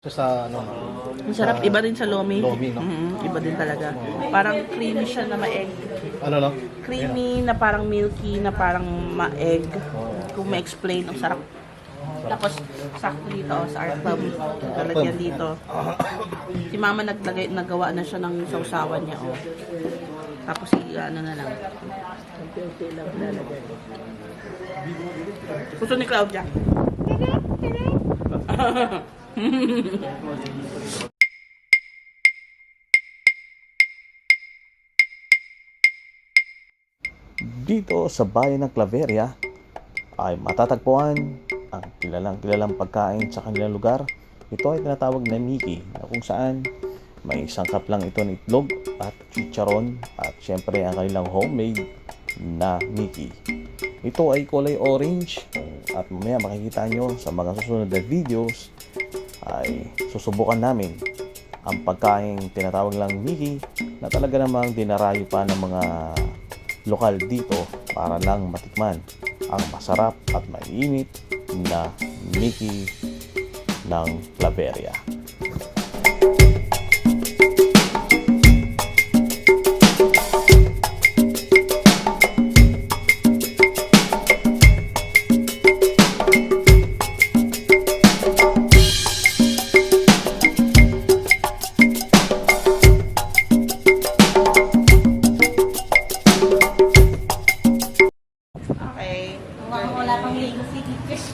Sa ano, Masarap, iba din sa lomi. Lomi, no? Iba din talaga. Parang creamy siya na ma-egg. ano no? Creamy na parang milky na parang ma-egg. Kung ma-explain, ang sarap. Tapos, sakto dito sa Arcam. Lalagyan dito. Si mama nagawa na siya ng sausawan niya. Oh. Tapos, ano na lang. Unti-unti lang lalagyan. Gusto ni Claudia. Dito sa bayan ng Claveria ay matatagpuan ang kilalang pagkain sa kanilang lugar. Ito ay tinatawag na Mickey, na kung saan may sangkap lang ito ng itlog at chicharon at syempre ang kanilang homemade na Mickey. Ito ay kulay orange at mamaya makikita nyo sa mga susunod na videos ay susubukan namin ang pagkain tinatawag lang Mickey na talaga namang dinarayo pa ng mga lokal dito para lang matikman ang masarap at mainit na Mickey ng Claveria. Okay. Wala pang ligo si Kikish.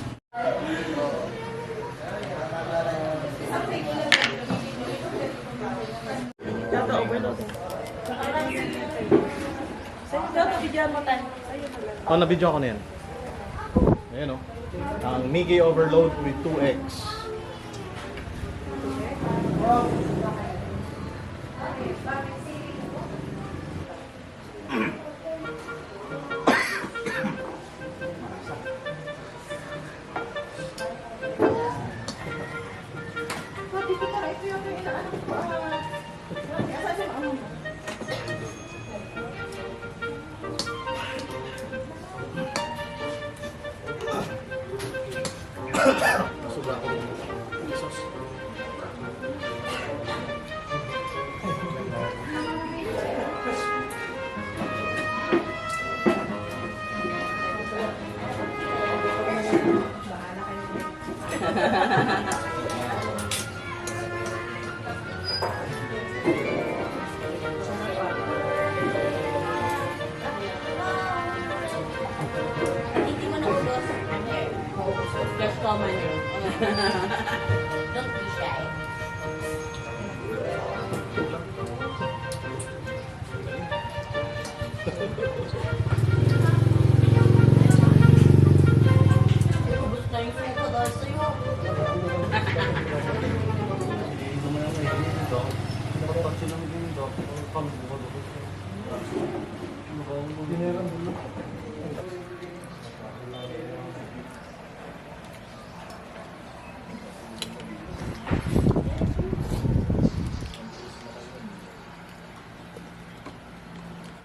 Dato overload. Dato bigyan mo tayo. Oh, na-video ako na yan. Ayan o. Ang Mickey Overload with 2 eggs.